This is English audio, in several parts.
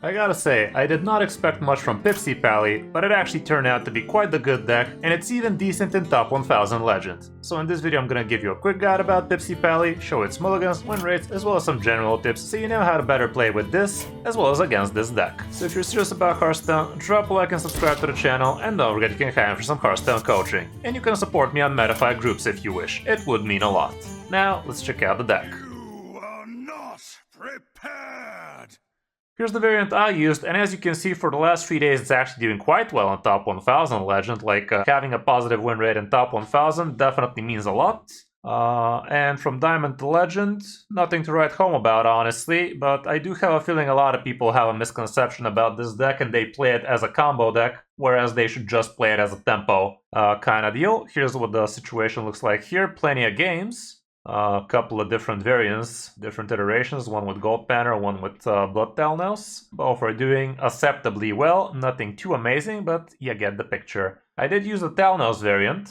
I gotta say, I did not expect much from Pipsi Pally, but it actually turned out to be quite the good deck, and it's even decent in top 1000 Legend. So in this video I'm gonna give you a quick guide about Pipsi Pally, show its mulligans, win rates, as well as some general tips so you know how to better play with this, as well as against this deck. So if you're serious about Hearthstone, drop a like and subscribe to the channel, and don't forget you can hang for some Hearthstone coaching. And you can support me on Metafy groups if you wish, it would mean a lot. Now, let's check out the deck. You are not prepared! Here's the variant I used, and as you can see for the last 3 days it's actually doing quite well in top 1000 Legend, like having a positive win rate in top 1000 definitely means a lot. And from Diamond to Legend, nothing to write home about honestly, but I do have a feeling a lot of people have a misconception about this deck and they play it as a combo deck, whereas they should just play it as a tempo kind of deal. Here's what the situation looks like here, plenty of games. A couple of different variants, different iterations, one with Gold Banner, one with Blood Talnos. Both are doing acceptably well, nothing too amazing, but you get the picture. I did use the Talnos variant,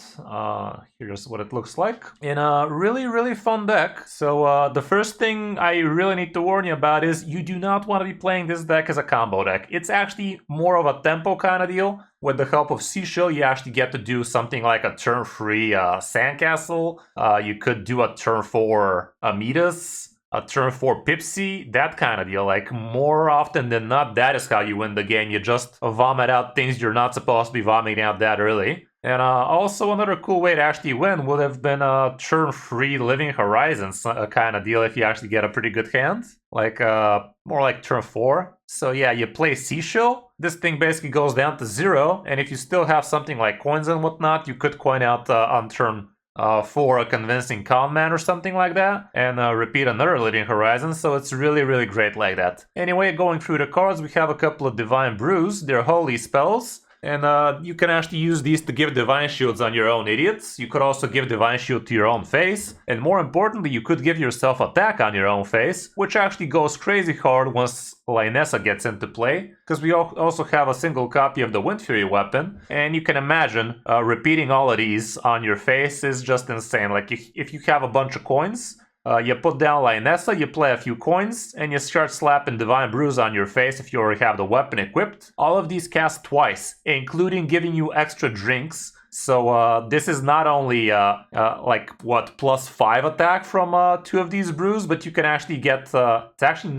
here's what it looks like, in a really fun deck. So the first thing I really need to warn you about is you do not want to be playing this deck as a combo deck. It's actually more of a tempo kind of deal. With the help of Seashell, you actually get to do something like a turn 3 Sandcastle, you could do a turn 4 Amidas, a turn 4 Pipsi, that kind of deal. Like, more often than not, that is how you win the game. You just vomit out things you're not supposed to be vomiting out that early. And also another cool way to actually win would have been a turn 3 Living Horizons kind of deal if you actually get a pretty good hand. Like, more like turn 4. So yeah, you play Seashell, this thing basically goes down to 0, and if you still have something like coins and whatnot, you could coin out on turn 4 a convincing con man or something like that, and repeat another Living Horizon, so it's really great like that. Anyway, going through the cards, we have a couple of Divine Brews, they're holy spells, and you can actually use these to give Divine Shields on your own idiots. You could also give Divine Shield to your own face, and more importantly, you could give yourself attack on your own face, which actually goes crazy hard once Lionessa gets into play, because we also have a single copy of the Wind Fury weapon, and you can imagine repeating all of these on your face is just insane. Like, if you have a bunch of coins, you put down Lionessa, you play a few coins, and you start slapping Divine Brews on your face if you already have the weapon equipped. All of these cast twice, including giving you extra drinks. So this is not only like what, +5 attack from 2 of these brews, but you can actually get it's actually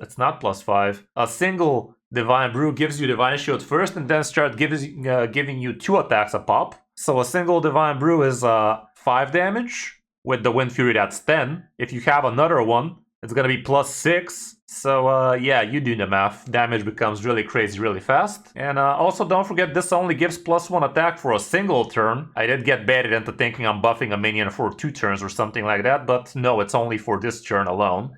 it's not +5. A single Divine Brew gives you Divine Shield first, and then start giving you 2 attacks a pop. So a single Divine Brew is 5 damage. With the Wind Fury, that's 10. If you have another one, it's gonna be +6. So yeah, you do the math. Damage becomes really crazy really fast. And also don't forget, this only gives +1 attack for a single turn. I did get baited into thinking I'm buffing a minion for 2 turns or something like that, but no, it's only for this turn alone.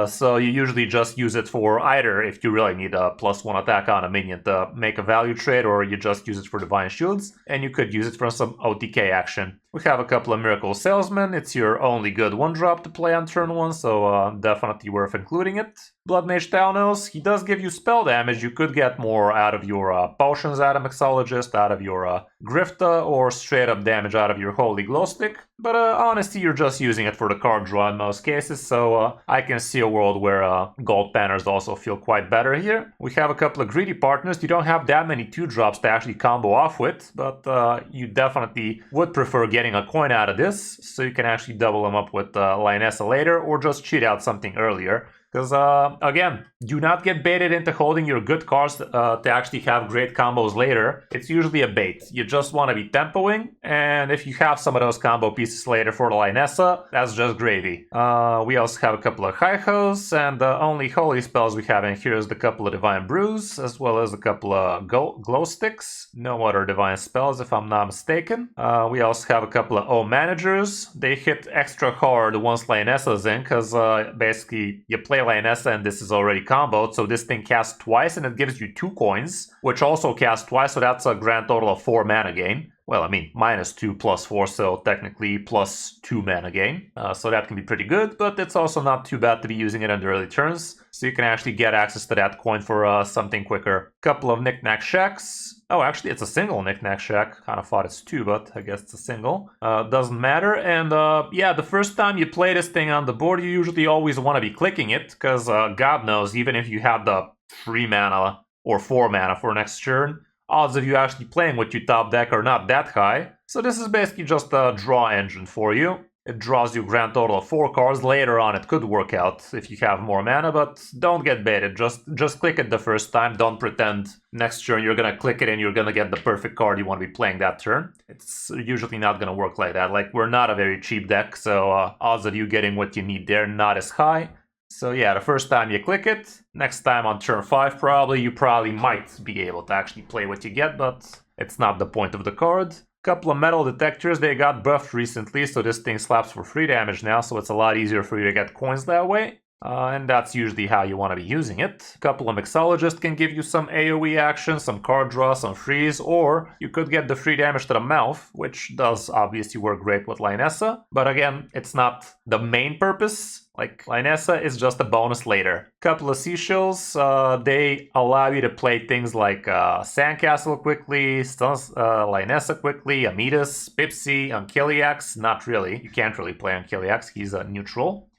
So you usually just use it for either if you really need a +1 attack on a minion to make a value trade, or you just use it for Divine Shields, and you could use it for some OTK action. We have a couple of Miracle Salesmen. It's your only good 1-drop to play on turn 1, so definitely worth including it. Blood Mage Talnos, he does give you spell damage. You could get more out of your potions out of Mixologist, out of your Grifta, or straight up damage out of your Holy Glowstick. But honestly, you're just using it for the card draw in most cases, so I can see a world where Gold Banners also feel quite better here. We have a couple of Greedy Partners. You don't have that many 2-drops to actually combo off with, but you definitely would prefer getting a coin out of this, so you can actually double them up with Lionessa later, or just cheat out something earlier. Because, again, do not get baited into holding your good cards to actually have great combos later. It's usually a bait. You just want to be tempoing, and if you have some of those combo pieces later for the Lionessa, that's just gravy. We also have a couple of Hi-Hos, and the only holy spells we have in here is the couple of Divine Brews, as well as a couple of Glow Sticks. No other Divine spells, if I'm not mistaken. We also have a couple of O Managers. They hit extra hard once Lionessa's in, because basically you play Lionessa and this is already comboed, so this thing casts twice and it gives you 2 coins, which also casts twice, so that's a grand total of 4 mana gain. Well, I mean, -2 +4, so technically +2 mana gain. So that can be pretty good, but it's also not too bad to be using it in the early turns. So you can actually get access to that coin for something quicker. Couple of Knick-Knack Shacks. Oh, actually, it's a single Knick-Knack Shack. Kind of thought it's 2, but I guess it's a single. Doesn't matter. And yeah, the first time you play this thing on the board, you usually always want to be clicking it, because God knows, even if you have the 3 mana or 4 mana for next turn, odds of you actually playing what you top deck are not that high. So this is basically just a draw engine for you. It draws you a grand total of 4 cards. Later on it could work out if you have more mana, but don't get baited. Just click it the first time. Don't pretend next turn you're gonna click it and you're gonna get the perfect card you want to be playing that turn. It's usually not gonna work like that. Like, we're not a very cheap deck, so odds of you getting what you need there not as high. So yeah, the first time you click it, next time on turn 5 you probably might be able to actually play what you get, but it's not the point of the card. Couple of metal detectors, they got buffed recently, so this thing slaps for 3 damage now, so it's a lot easier for you to get coins that way. And that's usually how you want to be using it. A couple of mixologists can give you some AoE action, some card draw, some freeze, or you could get the free damage to the mouth, which does obviously work great with Lionessa, but again, it's not the main purpose. Like, Lionessa is just a bonus later. Couple of seashells, they allow you to play things like Sandcastle quickly, Lionessa quickly, Amidas, Pipsi, Ankyliax, not really. You can't really play Ankyliax, he's a neutral.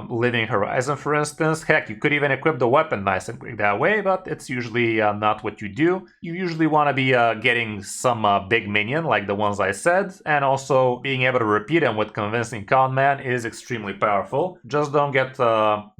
Living Horizon, for instance. Heck, you could even equip the weapon nice and quick that way, but it's usually not what you do. You usually want to be getting some big minion, like the ones I said, and also being able to repeat them with Convincing Conman is extremely powerful. Just don't get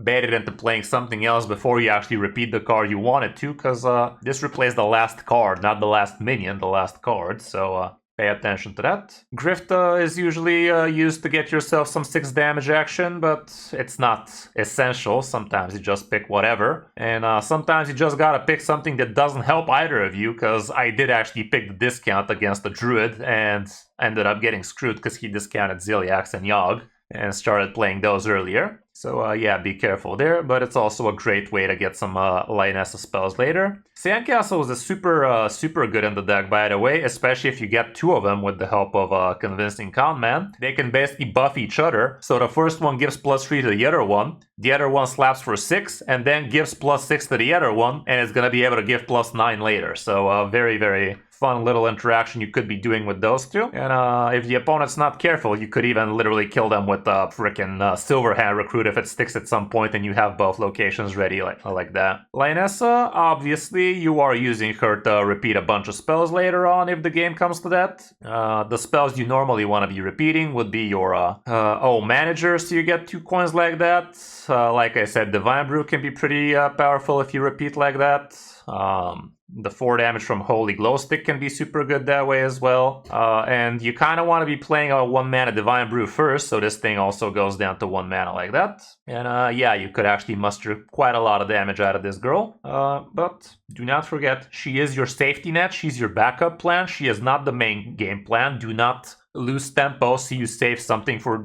baited into playing something else before you actually repeat the card you wanted to, because this replaced the last card, not the last minion, the last card, so pay attention to that. Grift is usually used to get yourself some 6 damage action, but it's not essential. Sometimes you just pick whatever. And sometimes you just gotta pick something that doesn't help either of you, because I did actually pick the discount against the Druid and ended up getting screwed because he discounted Ziliax and Yogg and started playing those earlier. So yeah, be careful there, but it's also a great way to get some Lionessa spells later. Sandcastle is super good in the deck, by the way, especially if you get 2 of them with the help of Convincing Conman. They can basically buff each other, so the first one gives +3 to the other one slaps for 6, and then gives +6 to the other one, and it's gonna be able to give +9 later. So very fun little interaction you could be doing with those 2. And if the opponent's not careful, you could even literally kill them with a frickin' Silverhand Recruit if it sticks at some point and you have both locations ready like that. Lionessa, obviously, you are using her to repeat a bunch of spells later on if the game comes to that. The spells you normally want to be repeating would be your Manager, so you get 2 coins like that. Like I said, Divine Brew can be pretty powerful if you repeat like that. The 4 damage from Holy Glow Stick can be super good that way as well. And you kind of want to be playing a 1 mana Divine Brew first, so this thing also goes down to 1 mana like that. And yeah, you could actually muster quite a lot of damage out of this girl. But do not forget, she is your safety net, she's your backup plan, she is not the main game plan. Do not lose tempo so you save something for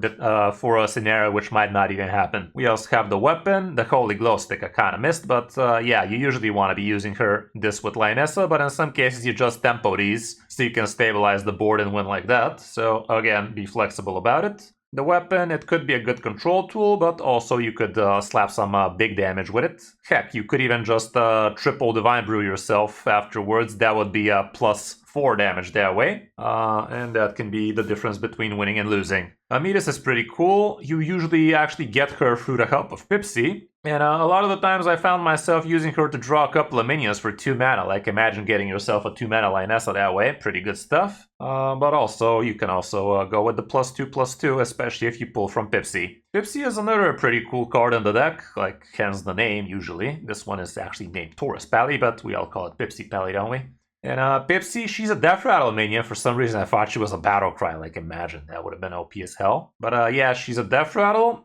a scenario which might not even happen. We also have the weapon, the Holy Glow Stick I kind of missed, but yeah, you usually want to be using this with Lionessa, but in some cases you just tempo these so you can stabilize the board and win like that. So again, be flexible about it. The weapon, it could be a good control tool, but also you could slap some big damage with it. Heck, you could even just triple Divine Brew yourself afterwards. That would be a +4 damage that way. And that can be the difference between winning and losing. Amidas is pretty cool. You usually actually get her through the help of Pipsi. And a lot of the times I found myself using her to draw a couple of minions for 2 mana. Like, imagine getting yourself a 2 mana Lionessa that way. Pretty good stuff. But also, you can also go with the +2/+2, especially if you pull from Pipsi. Pipsi is another pretty cool card in the deck, like, hence the name usually. This one is actually named Taurus Pally, but we all call it Pipsi Pally, don't we? And Pipsi, she's a Deathrattle minion. For some reason I thought she was a Battle Cry, like, imagine, that would have been OP as hell. But yeah, she's a Deathrattle.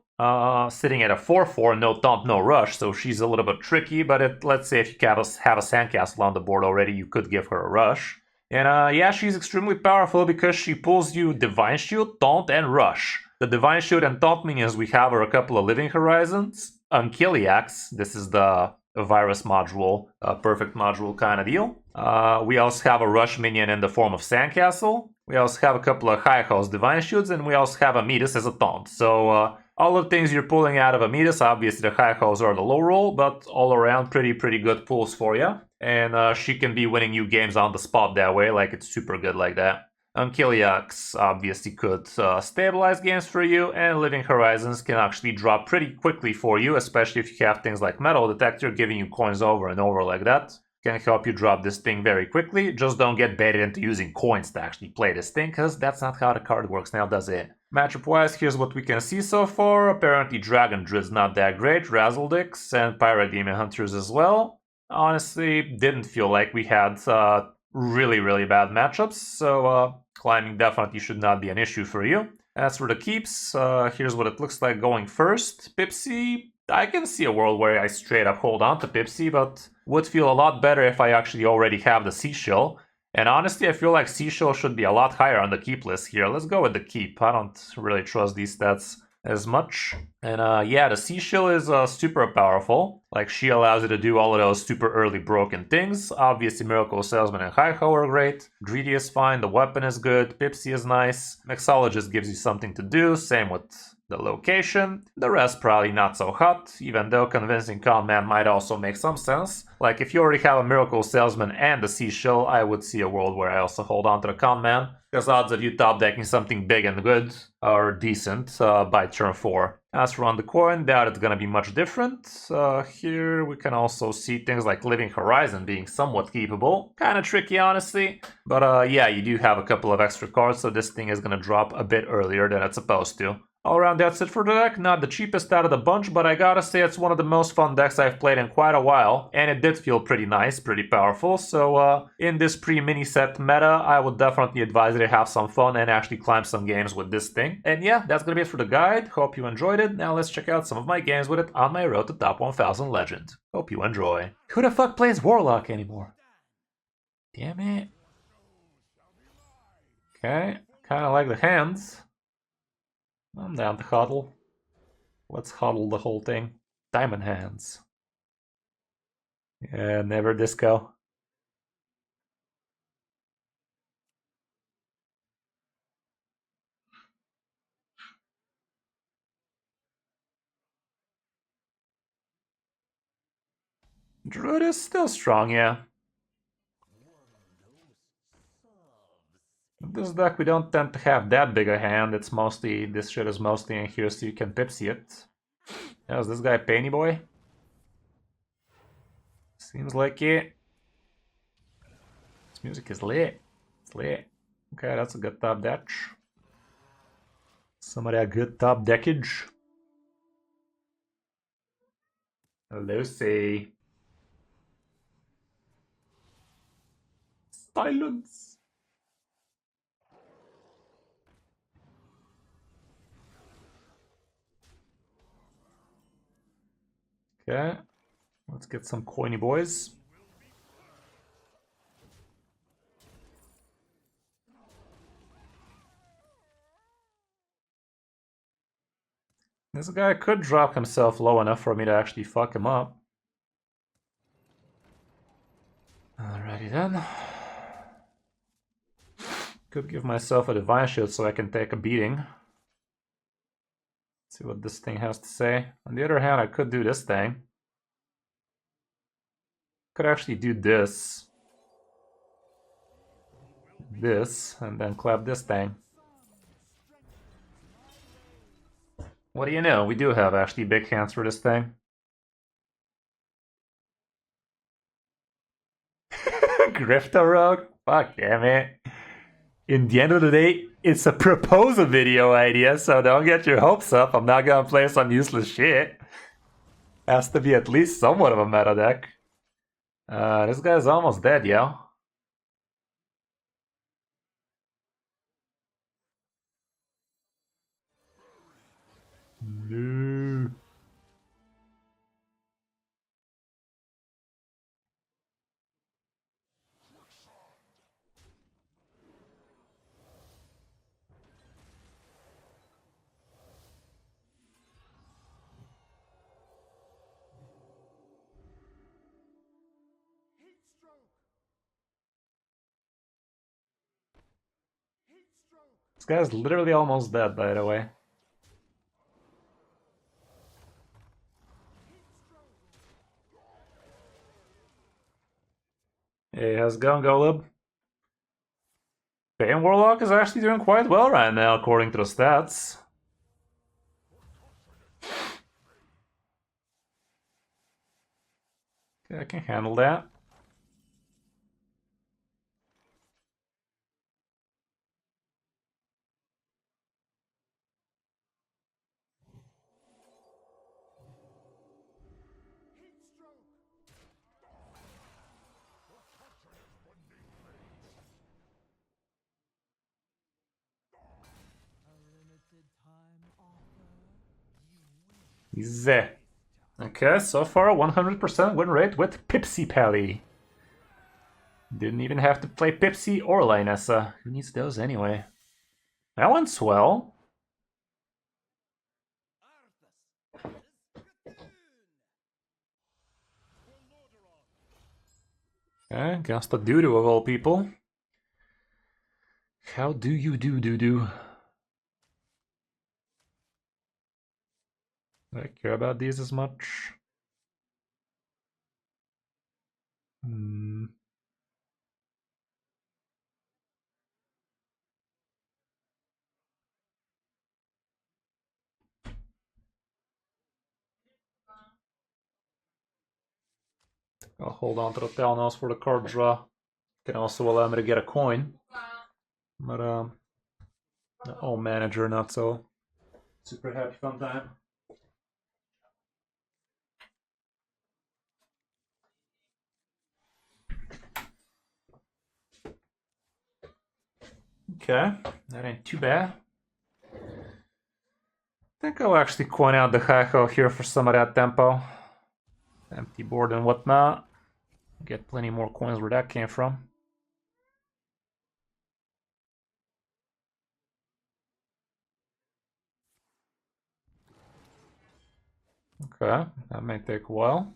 Sitting at a 4/4, no taunt, no rush, so she's a little bit tricky, but let's say if you have a Sandcastle on the board already, you could give her a rush. And yeah, she's extremely powerful because she pulls you Divine Shield, Taunt, and Rush. The Divine Shield and Taunt minions we have are a couple of Living Horizons, Ankyliax, this is the virus module, perfect module kind of deal. We also have a Rush minion in the form of Sandcastle. We also have a couple of High House Divine Shields, and we also have Amidas as a Taunt. So all the things you're pulling out of Amidas, obviously the High House are the low roll, but all around pretty good pulls for you. And she can be winning you games on the spot that way, like, it's super good like that. Ankyliox obviously could stabilize games for you, and Living Horizons can actually drop pretty quickly for you, especially if you have things like Metal Detector giving you coins over and over like that. Can help you drop this thing very quickly. Just don't get baited into using coins to actually play this thing, because that's not how the card works now, does it? Matchup wise, here's what we can see so far. Apparently Dragon Druid's not that great, Razzledix and Pirate Demon Hunters as well. Honestly, didn't feel like we had really bad matchups, so climbing definitely should not be an issue for you. As for the keeps, here's what it looks like going first. Pipsi, I can see a world where I straight up hold on to Pipsi, but would feel a lot better if I actually already have the Seashell. And honestly, I feel like Seashell should be a lot higher on the keep list here. Let's go with the keep. I don't really trust these stats as much. And yeah, the Seashell is super powerful. Like, she allows you to do all of those super early broken things. Obviously, Miracle Salesman and Hi-Ho are great. Greedy is fine, the weapon is good, Pipsi is nice. Mixologist gives you something to do, same with the location. The rest probably not so hot, even though Convincing Conman might also make some sense. Like, if you already have a Miracle Salesman and a Seashell, I would see a world where I also hold on to the Conman, because odds of you top decking something big and good are decent by turn 4. As for on the coin, doubt it's gonna be much different. Here we can also see things like Living Horizon being somewhat keepable. Kinda tricky, honestly. But yeah, you do have a couple of extra cards, so this thing is gonna drop a bit earlier than it's supposed to. All around, that's it for the deck. Not the cheapest out of the bunch, but I gotta say it's one of the most fun decks I've played in quite a while, and it did feel pretty nice, pretty powerful. So in this pre-mini set meta, I would definitely advise you to have some fun and actually climb some games with this thing. And yeah, that's gonna be it for the guide. Hope you enjoyed it. Now let's check out some of my games with it on my road to top 1000 legend. Hope you enjoy. Who the fuck plays Warlock anymore? Damn it. Okay, kinda like the hands. I'm down to huddle. Let's huddle the whole thing. Diamond hands. Yeah, never disco. Druid is still strong, yeah. In this deck, we don't tend to have that big a hand. It's mostly, this shit is mostly in here so you can Pipsi it. Yeah, is this guy Painy Boy? Seems like it. This music is lit. It's lit. Okay, that's a good top deck. Somebody a good top deckage. Hello, say. Silence. Okay, let's get some coiny boys. This guy could drop himself low enough for me to actually fuck him up. Alrighty then. Could give myself a Divine Shield so I can take a beating. See what this thing has to say. On the other hand, I could do this thing. Could actually do this. This, and then clap this thing. What do you know? We do have actually big hands for this thing. Grifter Rogue? Fuck damn it. In the end of the day, it's a proposal video idea, so don't get your hopes up. I'm not gonna play some useless shit. Has to be at least somewhat of a meta deck. This guy's almost dead, yo. No. This guy's literally almost dead, by the way. Hey, how's it going, Golub? Pain Warlock is actually doing quite well right now, according to the stats. Okay, I can handle that. Easy. Okay, so far 100% win rate with Pipsi Pally. Didn't even have to play Pipsi or Lionessa. Who needs those anyway? That went swell. Okay, against the doo-doo of all people. How do you do? Do I care about these as much? I'll hold on to the Thalnos for the card draw. Can also allow me to get a coin. But, oh, manager, not so super happy fun time. Okay, that ain't too bad. I think I'll actually coin out the Hacho here for some of that tempo. Empty board and whatnot. Get plenty more coins where that came from. Okay, that may take a while.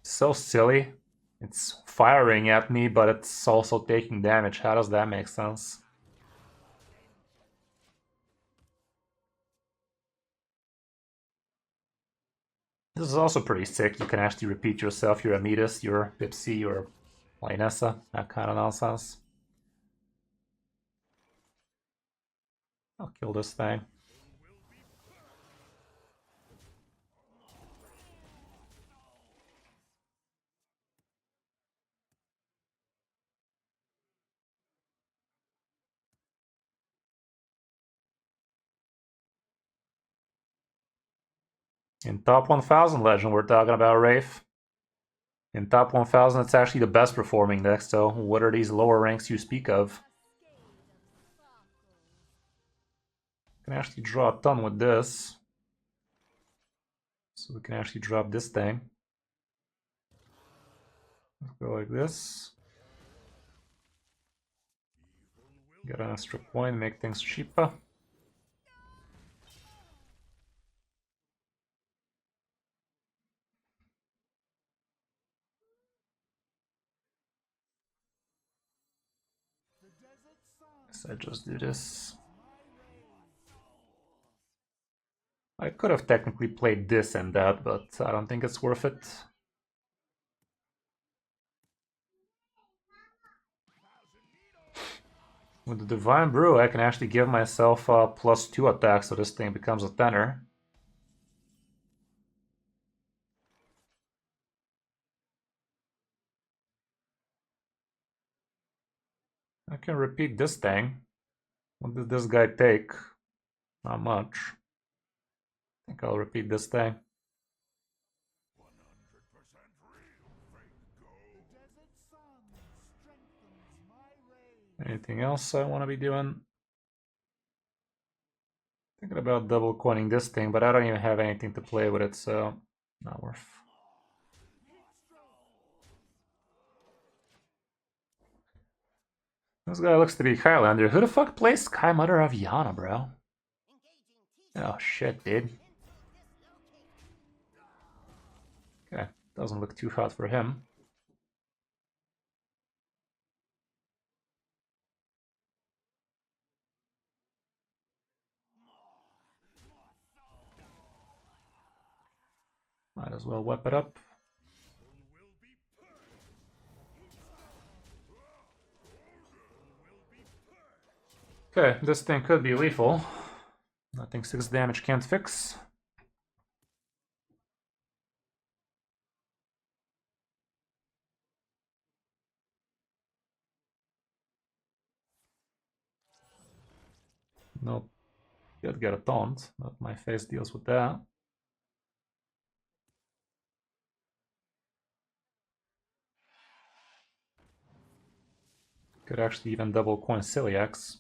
So silly. It's firing at me, but it's also taking damage. How does that make sense? This is also pretty sick. You can actually repeat yourself. You're a Metis, you're Pipsi, you're Lionessa. That kind of nonsense. I'll kill this thing. In top 1000 legend, we're talking about Wraith. In top 1000, it's actually the best performing deck, so what are these lower ranks you speak of? Can actually draw a ton with this. So we can actually drop this thing. Let's go like this. Get an extra coin, make things cheaper. So I just do this. I could have technically played this and that, but I don't think it's worth it. With the Divine Brew, I can actually give myself a +2 attack, so this thing becomes a 10er. I can repeat this thing. What did this guy take? Not much. I think I'll repeat this thing. Anything else I want to be doing? Thinking about double coining this thing, but I don't even have anything to play with it, so not worth. This guy looks to be Highlander. Who the fuck plays Sky Mother of Yana, bro? Oh shit, dude. Okay, doesn't look too hot for him. Might as well whip it up. Okay, this thing could be lethal. Nothing 6 damage can't fix. Nope. Could get a taunt, but my face deals with that. Could actually even double coin Celiacs.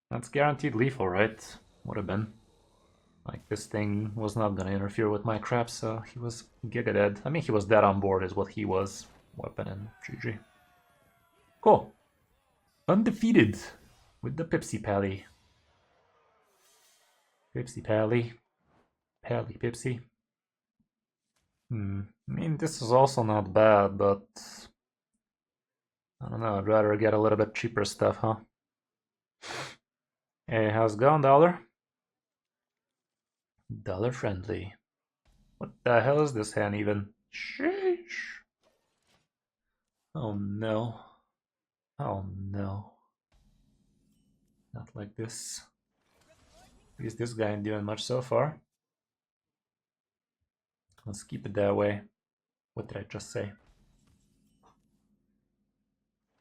That's guaranteed lethal, right? Would have been. Like, this thing was not gonna interfere with my crap, so he was giga dead. I mean, he was dead on board is what he was. Weapon and GG. Cool. Undefeated with the Pipsi Pally. Pipsi Pally. Pally Pipsi. I mean, this is also not bad, but I don't know, I'd rather get a little bit cheaper stuff, huh? Hey, how's it going, Dollar? Dollar friendly. What the hell is this hand even? Sheesh. Oh no. Oh no. Not like this. At least this guy ain't doing much so far. Let's keep it that way. What did I just say?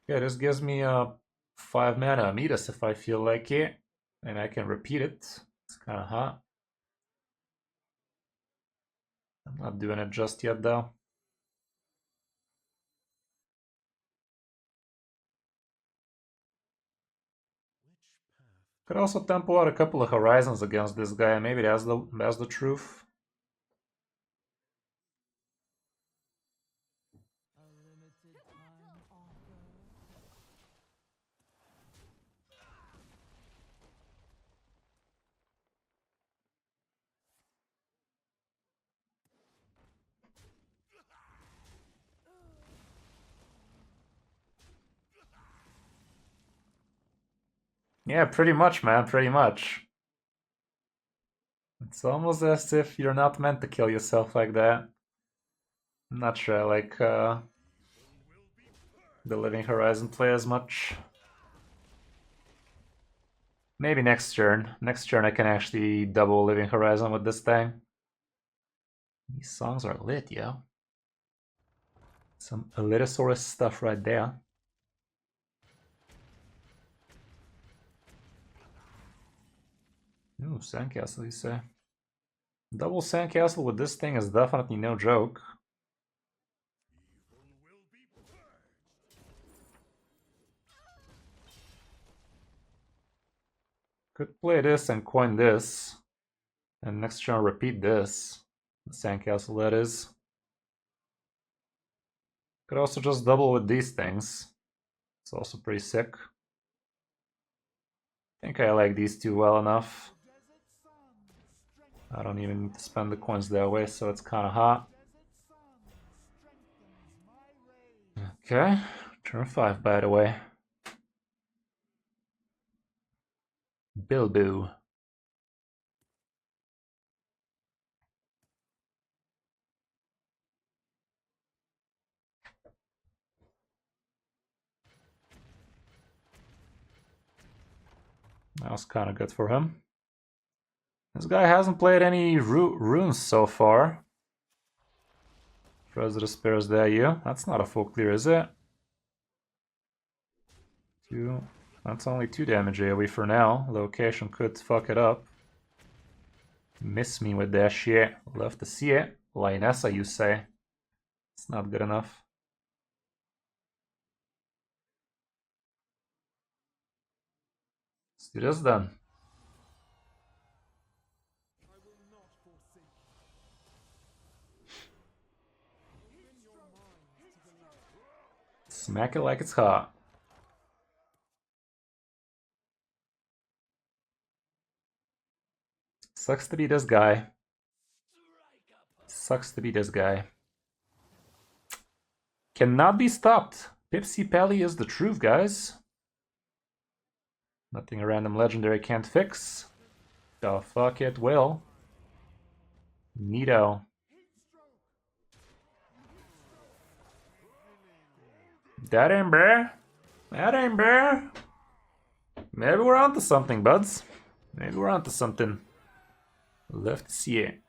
Yeah, this gives me a 5 mana Amidas if I feel like it. And I can repeat it. It's kinda hot. I'm not doing it just yet though. Could also tempo out a couple of Horizons against this guy. Maybe that's the truth. Yeah, pretty much, man, pretty much. It's almost as if you're not meant to kill yourself like that. I'm not sure I like the Living Horizon play as much. Maybe next turn. Next turn I can actually double Living Horizon with this thing. These songs are lit, yo. Some Elitosaurus stuff right there. Ooh, Sandcastle, you say? Double Sandcastle with this thing is definitely no joke. Could play this and coin this. And next turn repeat this. The Sandcastle, that is. Could also just double with these things. It's also pretty sick. I think I like these two well enough. I don't even need to spend the coins that way, so it's kind of hot. Okay, turn 5 by the way. Bilbo. That was kind of good for him. This guy hasn't played any runes so far. Throws the Despairs there, you. That's not a full clear, is it? 2. That's only 2 damage AoE for now. Location could fuck it up. Miss me with that shit. Love to see it. Lionessa, you say. It's not good enough. Let's do this then. Smack it like it's hot. Sucks to be this guy. Sucks to be this guy. Cannot be stopped. Pipsi Pally is the truth, guys. Nothing a random legendary can't fix. The fuck it will. Neato. That ain't bear. That ain't bear. Maybe we're onto something, buds. Maybe we're onto something. Love to see it.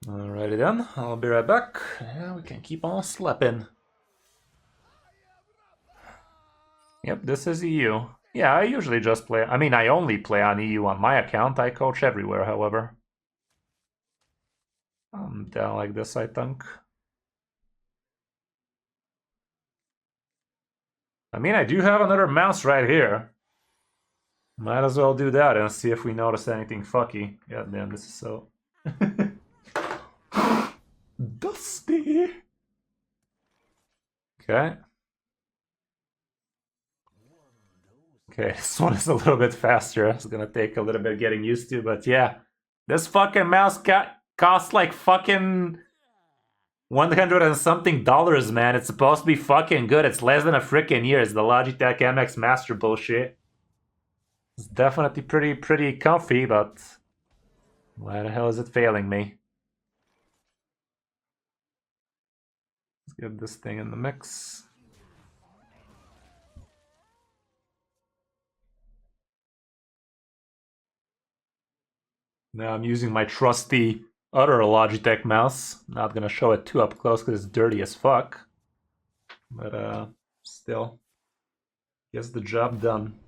Alrighty then, I'll be right back. Yeah, we can keep on slapping. Yep, this is EU. Yeah, I usually just play... I mean, I only play on EU on my account. I coach everywhere, however. I'm down like this, I think. I mean, I do have another mouse right here. Might as well do that and see if we notice anything fucky. God damn, this is so... dusty! Okay. Okay, this one is a little bit faster. It's gonna take a little bit getting used to, but yeah. This fucking mouse costs like fucking 100 and something dollars, man. It's supposed to be fucking good. It's less than a freaking year. It's the Logitech MX Master bullshit. It's definitely pretty comfy, but why the hell is it failing me? Let's get this thing in the mix. Now I'm using my trusty other Logitech mouse. Not gonna show it too up close because it's dirty as fuck. But still, gets the job done.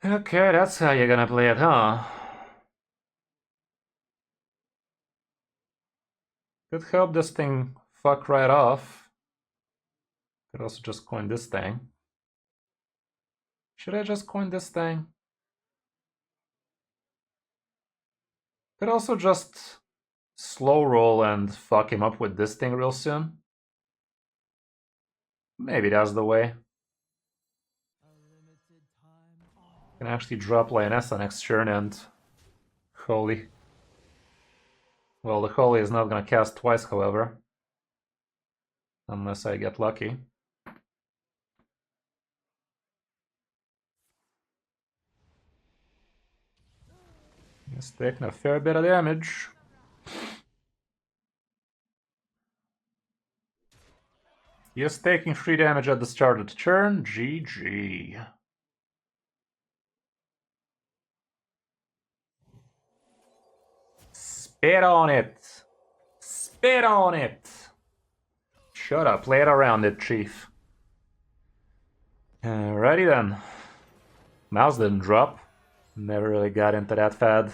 Okay, that's how you're gonna play it, huh? Could help this thing fuck right off. Could also just coin this thing. Should I just coin this thing? Could also just slow roll and fuck him up with this thing real soon. Maybe that's the way. Can actually drop Lionessa next turn and Holy. Well, the Holy is not gonna cast twice, however. Unless I get lucky. He's taking a fair bit of damage. He is taking 3 damage at the start of the turn. GG. Spit on it! Spit on it! Shut up, play it around it, Chief. Alrighty then. Mouse didn't drop. Never really got into that fad.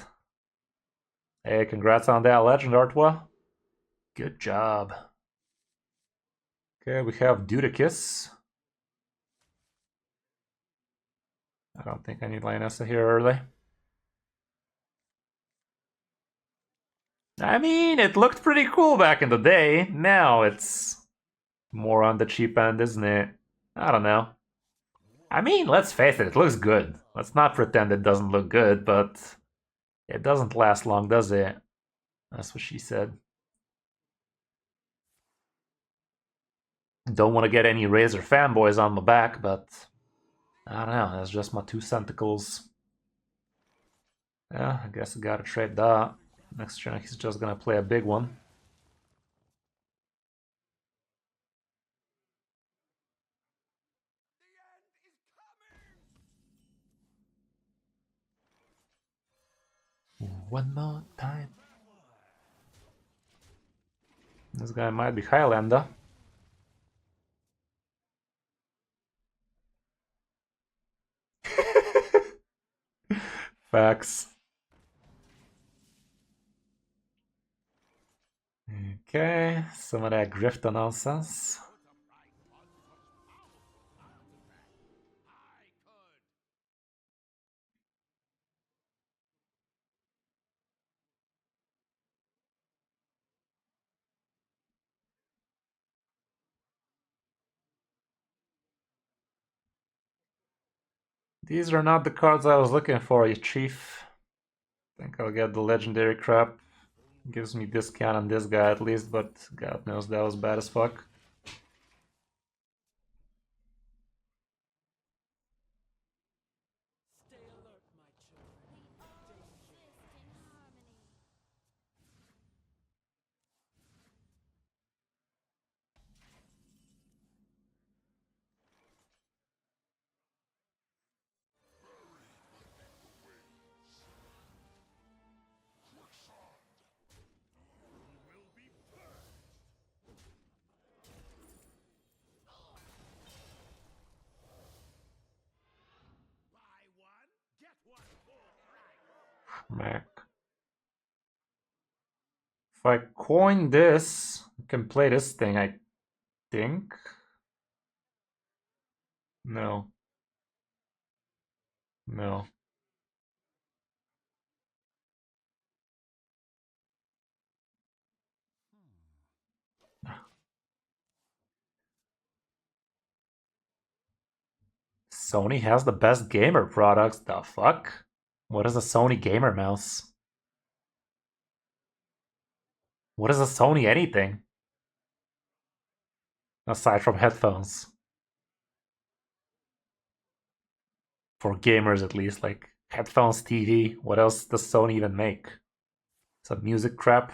Hey, congrats on that legend, Artwa. Good job. Okay, we have Dudicus. I don't think I need Lionessa here early. I mean, it looked pretty cool back in the day. Now it's more on the cheap end, isn't it? I don't know. I mean, let's face it looks good. Let's not pretend it doesn't look good, but it doesn't last long, does it? That's what she said. Don't want to get any Razor fanboys on my back, but I don't know. That's just my 2 centicles. Yeah, I guess I gotta trade that. Next turn, he's just gonna play a big one. One more time. This guy might be Highlander. Facts. Okay, some of that grifter nonsense. These are not the cards I was looking for, you chief. I think I'll get the legendary crap. Gives me discount on this guy at least, but God knows that was bad as fuck. Mac. If I coin this, I can play this thing, I think. No. No. Sony has the best gamer products. The fuck? What is a Sony gamer mouse? What is a Sony anything? Aside from headphones. For gamers at least, like headphones, TV. What else does Sony even make? Some music crap.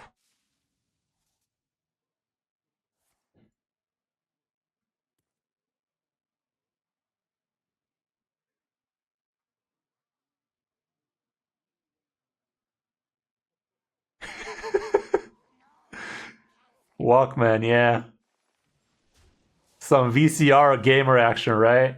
Walkman, yeah. Some VCR gamer action, right?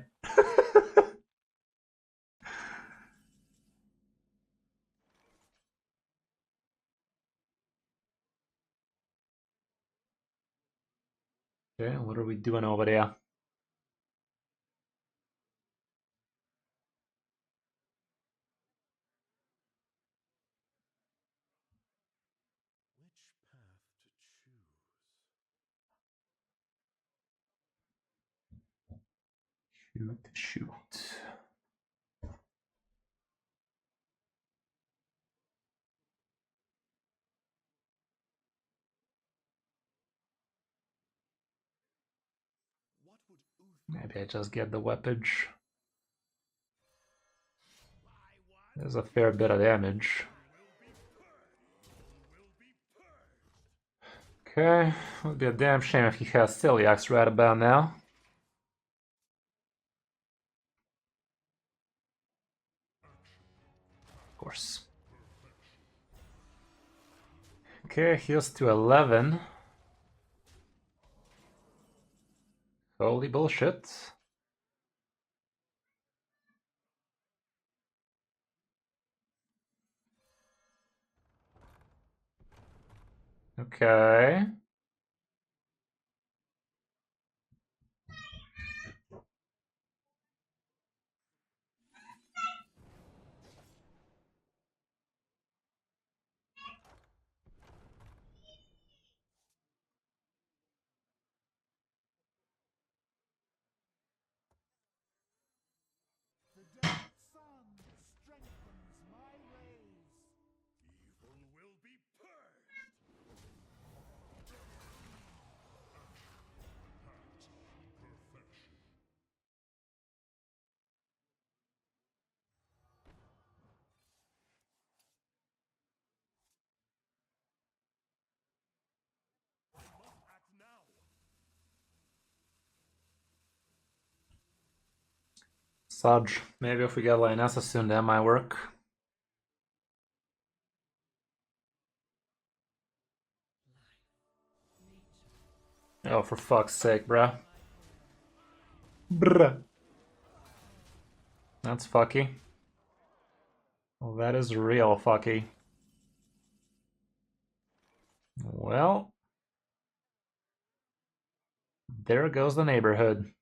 Okay, what are we doing over there? Shoot. Maybe I just get the weapage. There's a fair bit of damage. Okay, would be a damn shame if he has Celiacs right about now. Of course. Okay, heals to 11. Holy bullshit. Okay. Sudge. Maybe if we get Lionessa soon, that might work. Oh, for fuck's sake, bruh. Bruh. That's fucky. Well, that is real fucky. Well, there goes the neighborhood.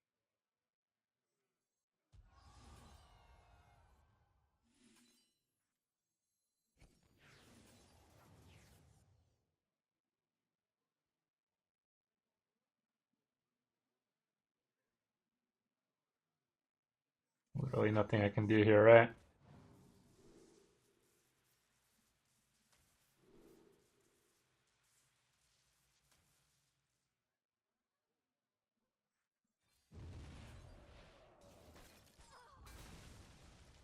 Literally nothing I can do here, right?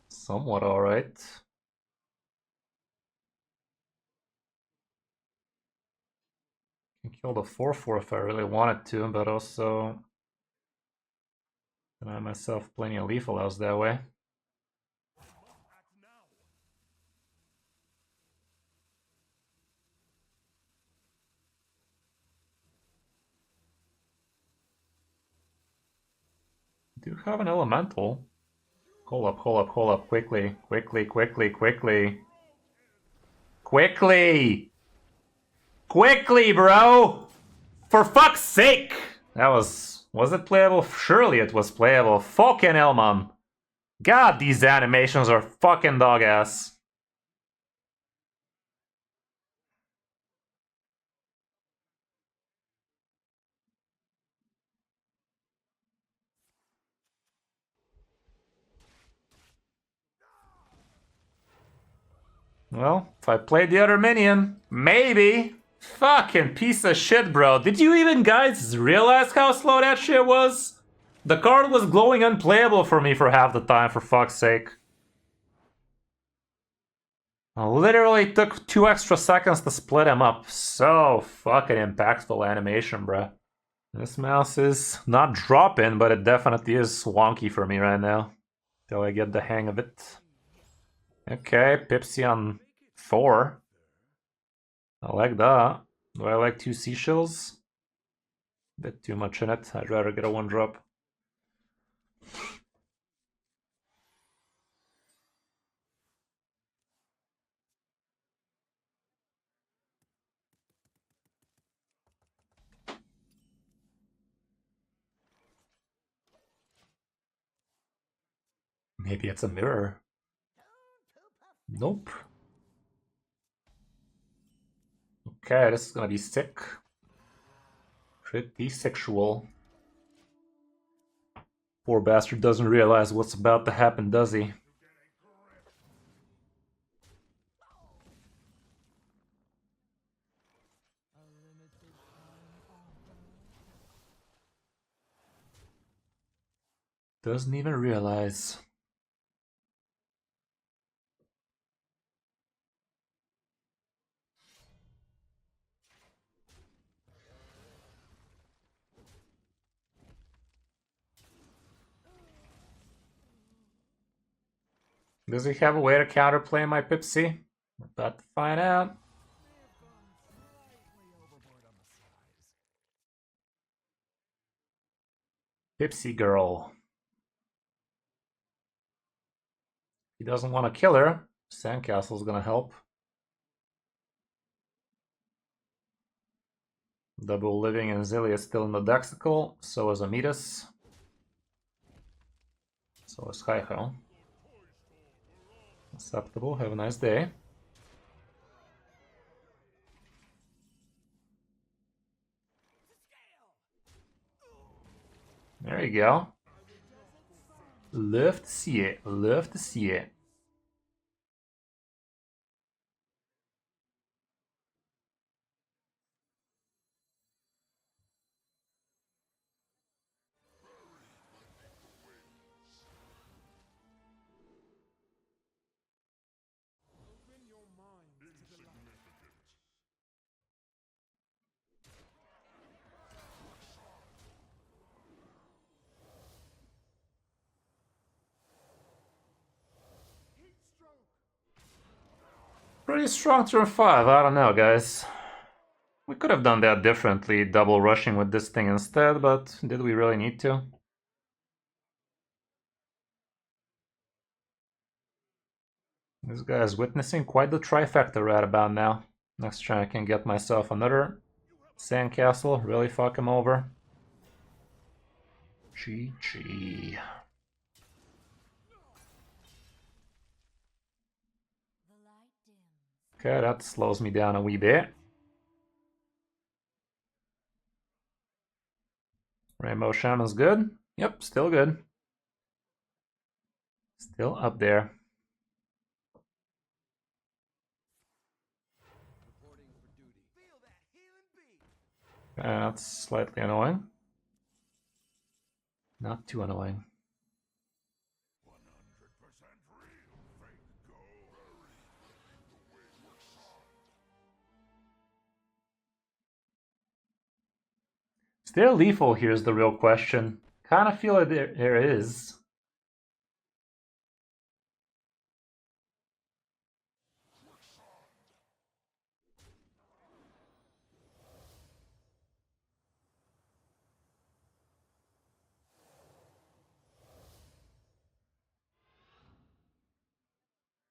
Somewhat alright. Can kill the 4/4 if I really wanted to, but also deny myself plenty of lethal outs that way. Do have an elemental. Hold up, quickly. Quickly! Quickly, bro! For fuck's sake! That was it playable? Surely it was playable. Fucking hell, mom. God, these animations are fucking dog ass. Well, if I played the other minion, maybe. Fucking piece of shit, bro. Did you even guys realize how slow that shit was? The card was glowing unplayable for me for half the time, for fuck's sake. I literally took 2 extra seconds to split him up. So fucking impactful animation, bro. This mouse is not dropping, but it definitely is wonky for me right now. Till I get the hang of it. Okay, Pipsi on 4. I like that. Do I like 2 seashells? Bit too much in it. I'd rather get a 1-drop. Maybe it's a mirror. Nope. Okay, this is gonna be sick. Pretty sexual. Poor bastard doesn't realize what's about to happen, does he? Doesn't even realize. Does he have a way to counterplay my Pipsi? We're about to find out. Pipsi girl. He doesn't want to kill her. Sandcastle's gonna help. Double Living and Zilly is still in the Dexical. So is Amidas. So is Kaiho. Acceptable. Have a nice day. There you go. Love to see it. Love to see it. Pretty strong turn 5, I don't know, guys. We could have done that differently, double rushing with this thing instead, but did we really need to? This guy is witnessing quite the trifecta right about now. Next turn I can get myself another Sandcastle, really fuck him over. GG. Okay, that slows me down a wee bit. Rainbow Shaman's good. Yep, still good. Still up there. Okay, that's slightly annoying. Not too annoying. Is there lethal here is the real question. Kind of feel like there is.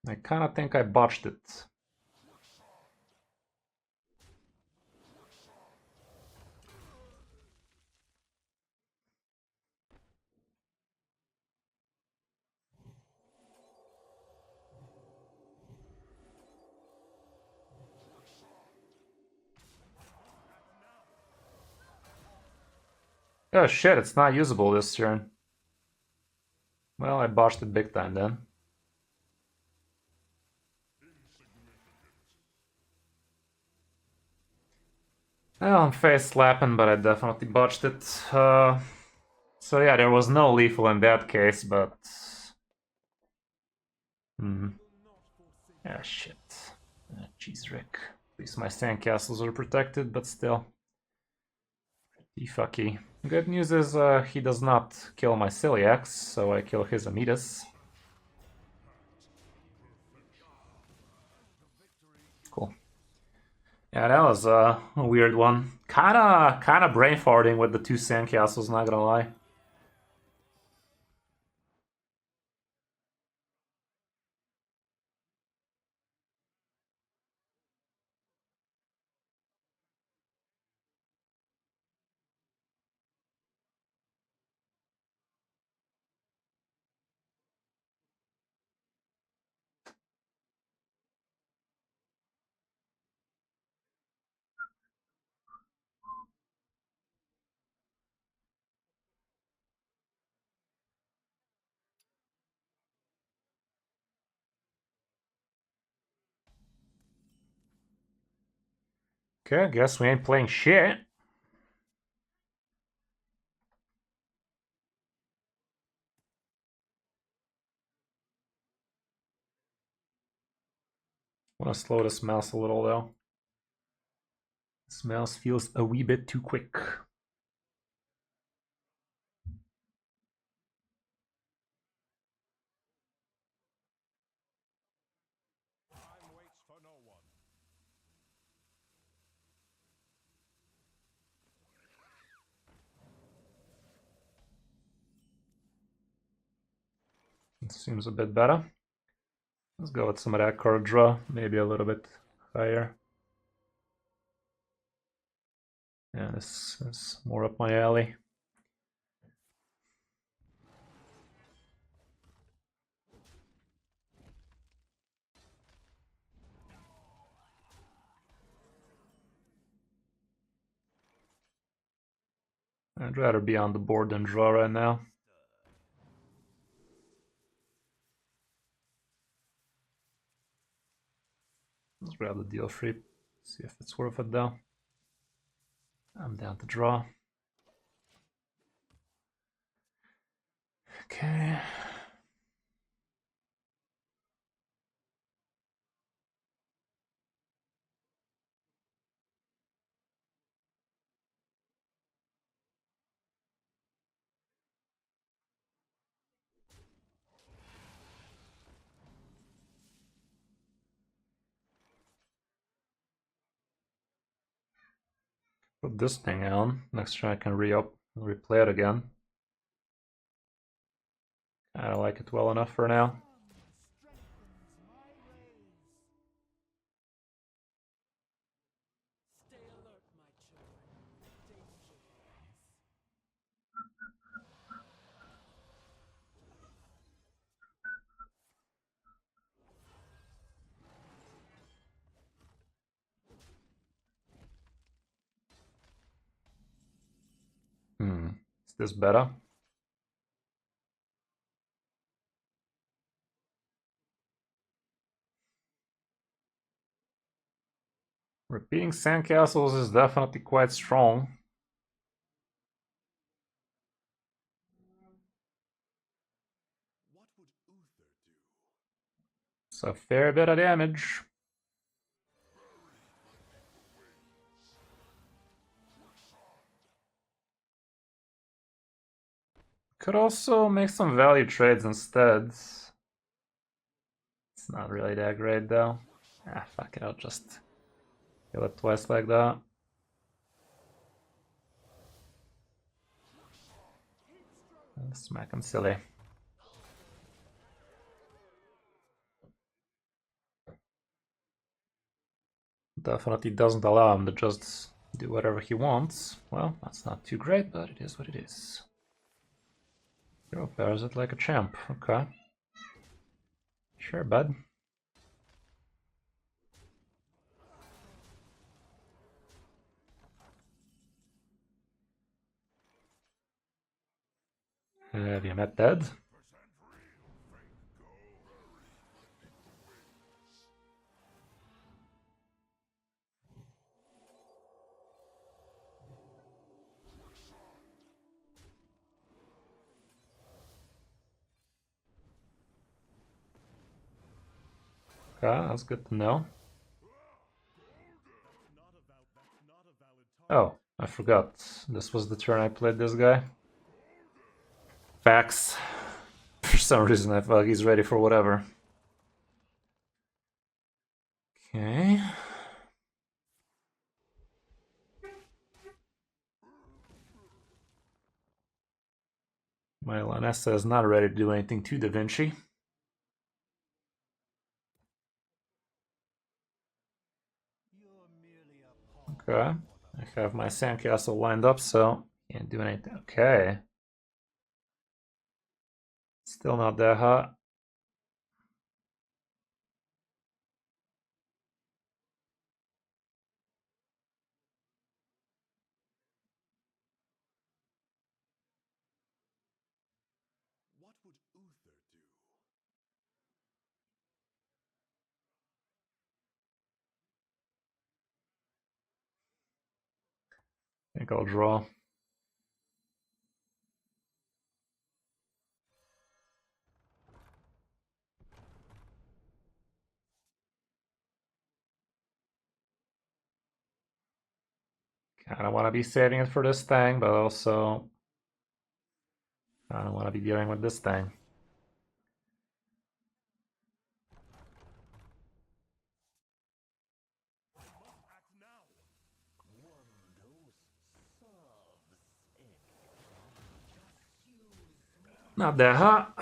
I kind of think I botched it. Oh shit, it's not usable this turn. Well, I botched it big time then. Well, I'm face slapping, but I definitely botched it. So yeah, there was no lethal in that case, but... Ah, shit. Jeez, Rick. At least my sandcastles are protected, but still. Pretty fucky. Good news is he does not kill my Celiacs, so I kill his Amidas. Cool. Yeah, that was a weird one. Kinda brain farting with the two sandcastles, not gonna lie. Okay, guess we ain't playing shit. Wanna slow this mouse a little though. This mouse feels a wee bit too quick. It seems a bit better. Let's go with some of that card draw, maybe a little bit higher. Yeah, this is more up my alley. I'd rather be on the board than draw right now. Let's grab the deal free. See if it's worth it though. I'm down to draw. Okay. Put this thing on. Next turn I can re-up and replay it again. I don't like it well enough for now. Is this better? Repeating sandcastles is definitely quite strong. It's a fair bit of damage. Could also make some value trades instead. It's not really that great though. Ah, fuck it, I'll just kill it twice like that. And smack him silly. Definitely doesn't allow him to just do whatever he wants. Well, that's not too great, but it is what it is. Hero pairs it like a champ. Okay. Sure, bud. Have you met dead? Okay, that's good to know. Oh, I forgot. This was the turn I played this guy. Facts. For some reason I feel like he's ready for whatever. Okay. My Lanessa is not ready to do anything to Da Vinci. Okay. I have my sandcastle lined up, so can't do anything. Okay. Still not that hot. What would Uther do? I think I'll draw. Kind of want to be saving it for this thing, but also I don't want to be dealing with this thing. Not that hot.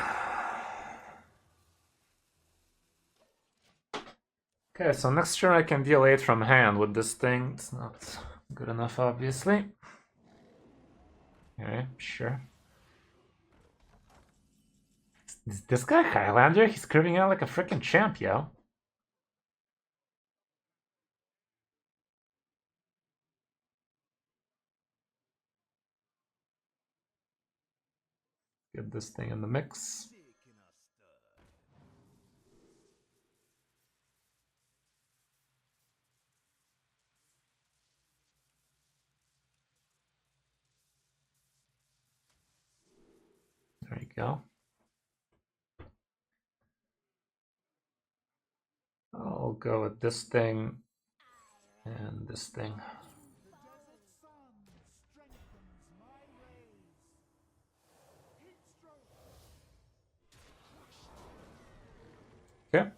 Okay, so next turn I can deal 8 from hand with this thing. It's not good enough, obviously. Okay, sure. Is this guy Highlander? He's curving out like a freaking champ, yo. Get this thing in the mix. There you go. I'll go with this thing and this thing. Okay.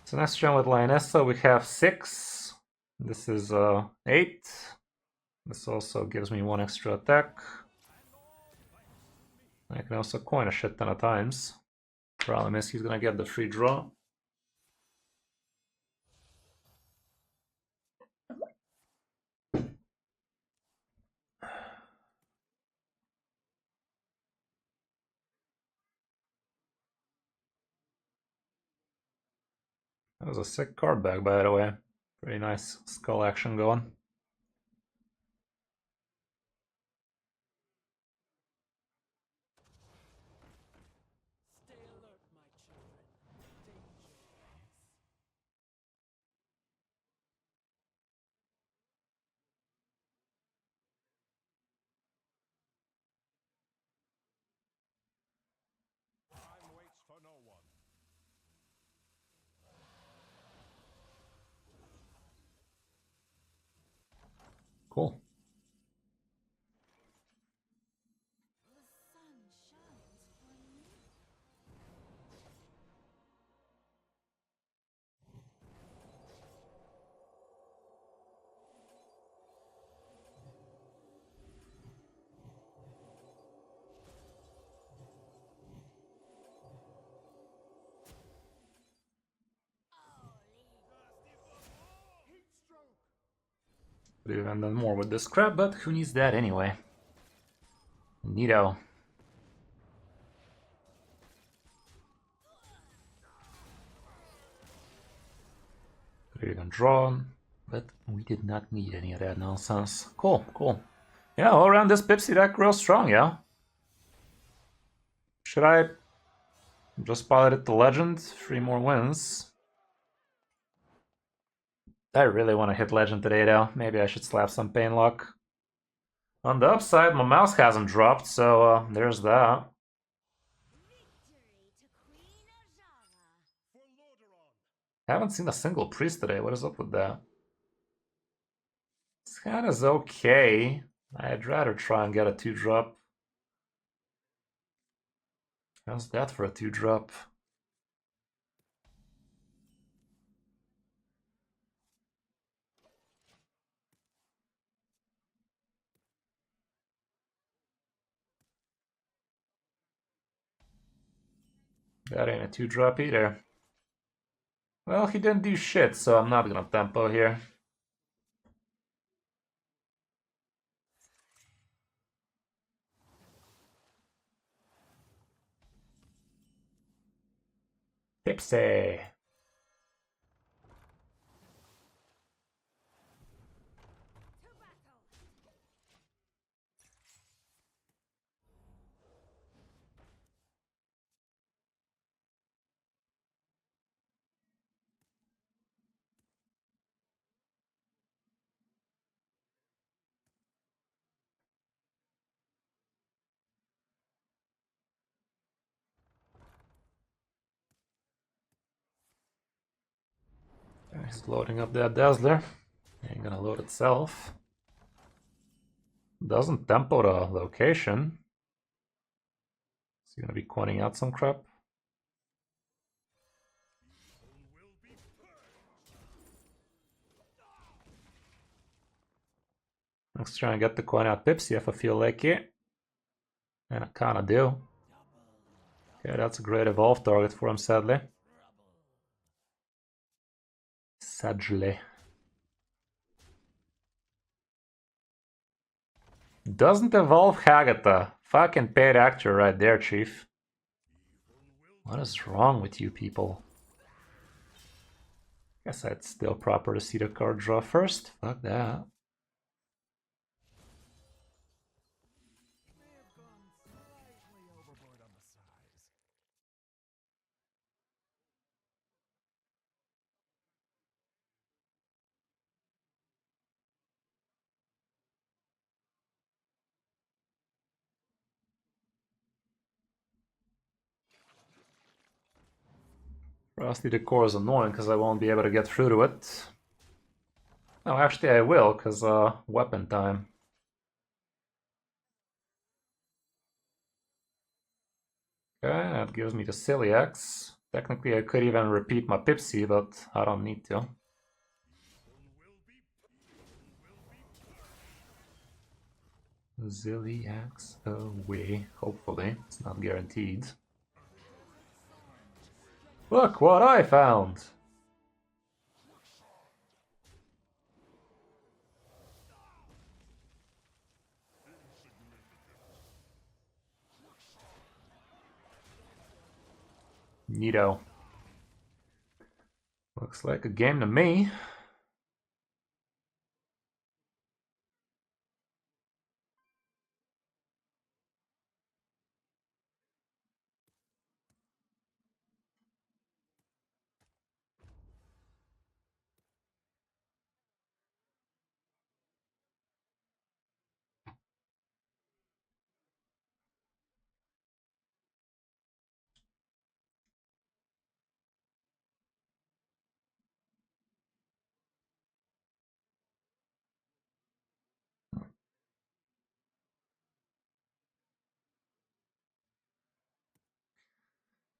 So next turn with Lionessa we have 6. This is 8. This also gives me 1 extra attack. I can also coin a shit ton of times. Problem is he's gonna get the free draw. That was a sick card back, by the way. Pretty nice skull action going. Cool. Could have done more with this crap, but who needs that anyway? Neato. Could have even drawn, but we did not need any of that nonsense. Cool, cool. Yeah, all around this Pipsi deck real strong, yeah. Should I just pilot the legend? 3 more wins. I really want to hit legend today though. Maybe I should slap some pain luck. On the upside, my mouse hasn't dropped, so there's that. Haven't seen a single priest today. What is up with that? Scan is okay. I'd rather try and get a 2-drop. How's that for a 2-drop? That ain't a 2-drop either. Well, he didn't do shit, so I'm not gonna tempo here. Pipsi. He's loading up that Dazzler. Ain't gonna load itself. Doesn't tempo the location. Is he gonna be coining out some crap? Let's try and get the coin out Pipsi if I feel like it. And I kinda do. Okay, that's a great evolve target for him, sadly. Sadly. Doesn't evolve Hagata. Fucking paid actor right there, Chief. What is wrong with you people? Guess it's still proper to see the card draw first. Fuck that. Frosty Decor is annoying because I won't be able to get through to it. No, actually I will, because weapon time. Okay, that gives me the silly X. Technically I could even repeat my Pipsi, but I don't need to. Zilly X away. Hopefully, it's not guaranteed. Look what I found! Neato. Looks like a game to me.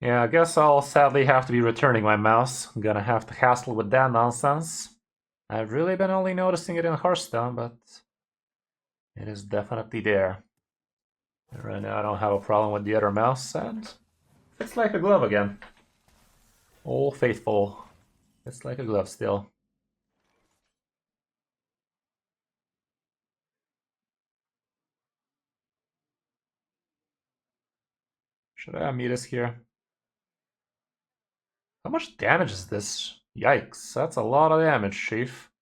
Yeah, I guess I'll sadly have to be returning my mouse. I'm gonna have to hassle with that nonsense. I've really been only noticing it in Hearthstone, but it is definitely there. And right now I don't have a problem with the other mouse, and it's like a glove again. Old faithful. It's like a glove still. Should I unmute us here? How much damage is this? Yikes, that's a lot of damage, Chief.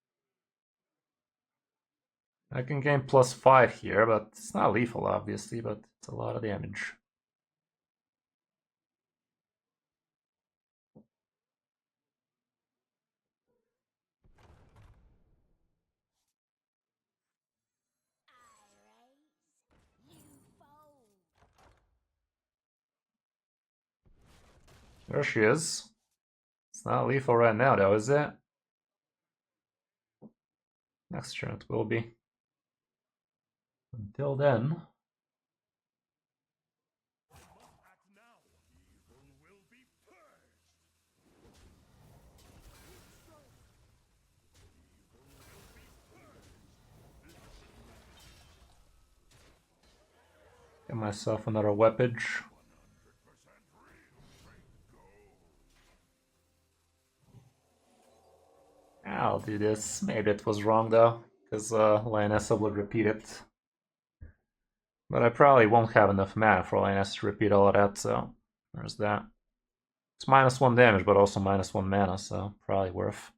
I can gain +5 here, but it's not lethal, obviously, but it's a lot of damage. There she is. It's not lethal right now, though, is it? Next turn it will be. Until then. Get myself another weapage. I'll do this. Maybe it was wrong though, because Lionessa would repeat it. But I probably won't have enough mana for Lionessa to repeat all of that, so there's that. It's -1 damage, but also -1 mana, so probably worth.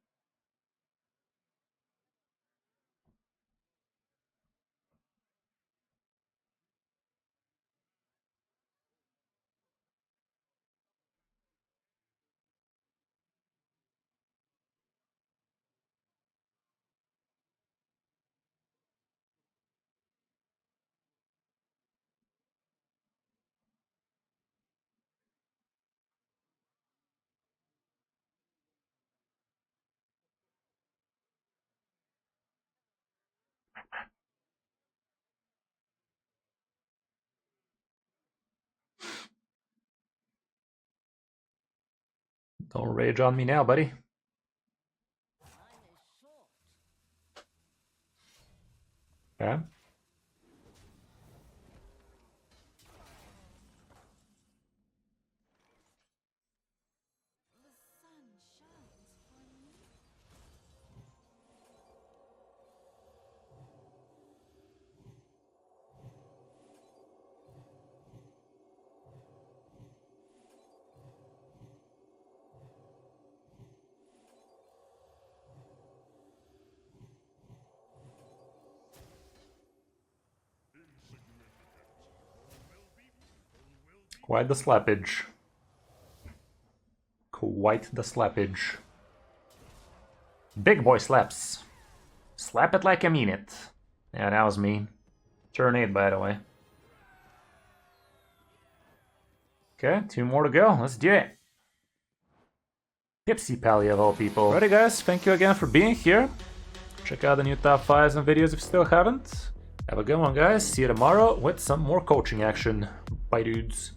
Don't rage on me now, buddy. Okay. Quite the slappage. Quite the slappage. Big boy slaps. Slap it like I mean it. Yeah, that was me. Turn 8, by the way. Okay, 2 more to go. Let's do it. Pipsi Pally of all people. Alrighty guys, thank you again for being here. Check out the new top 5s and videos if you still haven't. Have a good one guys, see you tomorrow with some more coaching action. Bye dudes.